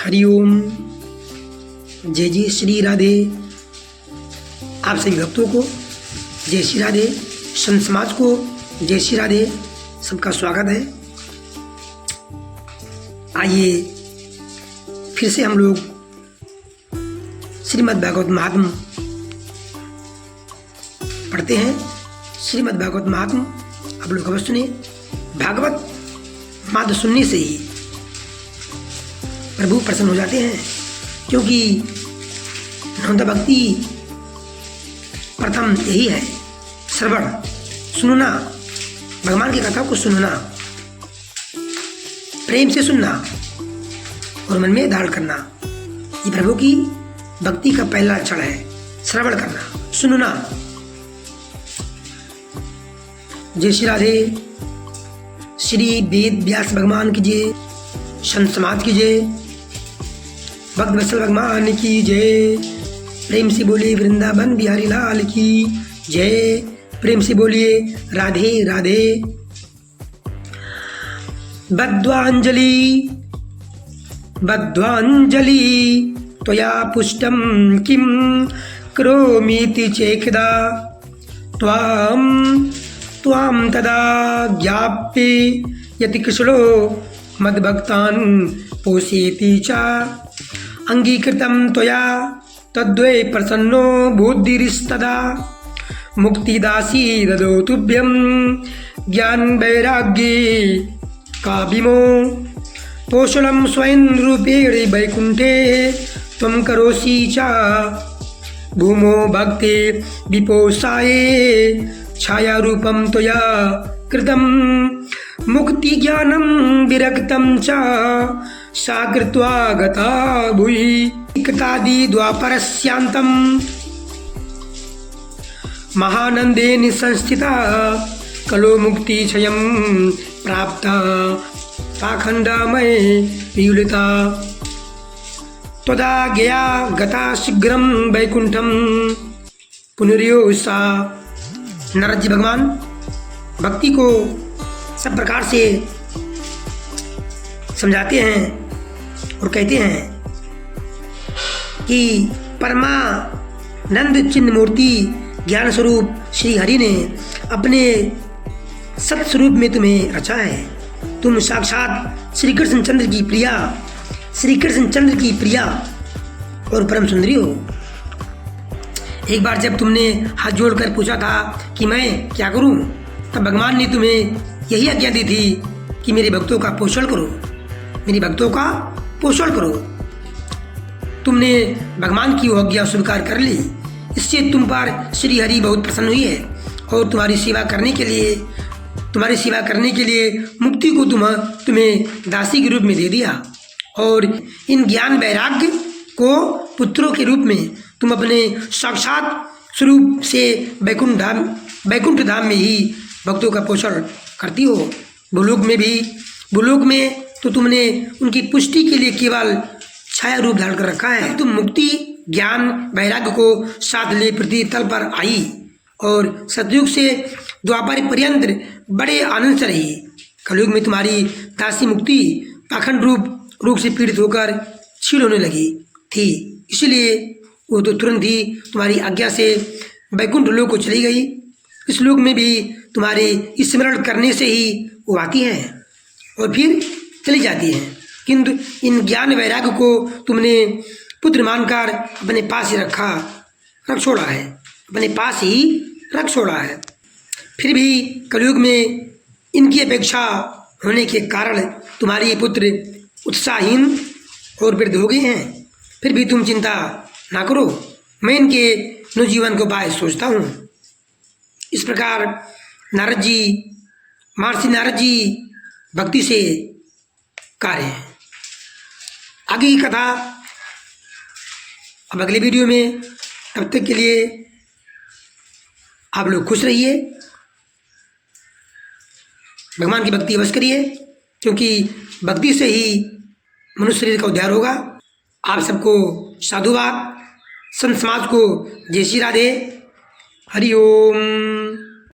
हरिओम। जय जय श्री राधे। आप सभी भक्तों को जय श्री राधे, संत समाज को जय श्री राधे, सबका स्वागत है। आइए फिर से हम लोग श्रीमद् भागवत महात्म्य पढ़ते हैं। श्रीमद् भागवत महात्म्य आप लोग अवश्य सुने। भागवत मात्र सुनने से ही प्रभु प्रसन्न हो जाते हैं, क्योंकि नवदा भक्ति प्रथम यही है, श्रवण, सुनना, भगवान की कथा को सुनना, प्रेम से सुनना और मन में धारण करना। ये प्रभु की भक्ति का पहला लक्षण है, श्रवण करना, सुनना। जय श्री राधे। श्री वेद व्यास भगवान की जय, संत समाज की जय, भक्त वत्सल भगवान की जय। प्रेम से बोलिए वृंदावन बिहारी लाल की जय। प्रेम से बोलिए राधे राधे। बद्ध्वांजलि बद्ध्वांजलि त्वया पुष्टं किं करोमीति चेकदा त्वां तदा ज्ञाप्ये यति कृष्णो मद्भक्तान् पोषयति च अंगीकृतं त्वया तद्वै प्रसन्नो बुद्धिरिस्तदा मुक्तिदासी ददौ तुभ्यं ज्ञान वैराग्ये काभिमो पोषणं स्वयं रूपेण वैकुंठे त्वं करोषि च भूमो भक्ते विपोषाये छाया रूपं त्वया कृतं मुक्ति ज्ञानं विरक्तं च सा कृत्वा गता भुवि कृतादि द्वापरस्यान्तं महानंदेन संस्थिता कलो मुक्ति क्षयं प्राप्ता पाखंडमय पीड़िता त्वदा गया गता शीघ्रं वैकुंठं पुनर्योसा। नारद जी भगवान भक्ति को सब प्रकार से समझाते हैं और कहते हैं कि परमानंद चिन्ह मूर्ति ज्ञान स्वरूप श्री हरि ने अपने सत स्वरूप में तुम्हें रचा है। तुम साक्षात श्री कृष्ण चंद्र की प्रिया, श्री कृष्ण चंद्र की प्रिया और परम सुंदरी हो। एक बार जब तुमने हाथ जोड़कर पूछा था कि मैं क्या करूं, तब भगवान ने तुम्हें यही आज्ञा दी थी कि मेरे भक्तों का पोषण करो, मेरे भक्तों का पोषण करो। तुमने भगवान की आज्ञा स्वीकार कर ली, इससे तुम पर श्री हरि बहुत प्रसन्न हुई है और तुम्हारी सेवा करने के लिए मुक्ति को तुम्हें दासी के रूप में दे दिया और इन ज्ञान वैराग्य को पुत्रों के रूप में तुम अपने साक्षात स्वरूप से वैकुंठ धाम में ही भक्तों का पोषण करती हो। भूलोक में तो तुमने उनकी पुष्टि के लिए केवल छाया रूप धारण कर रखा है। तुम मुक्ति ज्ञान वैराग्य को साथ ले पृथ्वी तल पर आई और सतयुग से द्वापर पर्यंत बड़े आनंद से रही। कलयुग में तुम्हारी दासी मुक्ति पाखंड रूप से पीड़ित होकर क्षीण होने लगी थी, इसलिए वो तो तुरंत ही तुम्हारी आज्ञा से वैकुंठ लोक को चली गई। इस लोक में भी तुम्हारे स्मरण करने से ही वो आती हैं और फिर चली जाती हैं, किंतु इन ज्ञान वैराग्य को तुमने पुत्र मानकर अपने पास ही रख छोड़ा है, अपने पास ही रख छोड़ा है। फिर भी कलयुग में इनकी अपेक्षा होने के कारण तुम्हारे पुत्र उत्साहहीन और वृद्ध हो गए हैं। फिर भी तुम चिंता ना करो, मैं इनके नवजीवन को उपाय सोचता हूँ। इस प्रकार महर्षि नारद जी भक्ति से कार्य हैं। आगे की कथा अब अगले वीडियो में। तब तक के लिए आप लोग खुश रहिए, भगवान की भक्ति अवश्य करिए, क्योंकि भक्ति से ही मनुष्य शरीर का उद्धार होगा। आप सबको साधुवाद, संत समाज को जय श्री राधे। हरि ओम।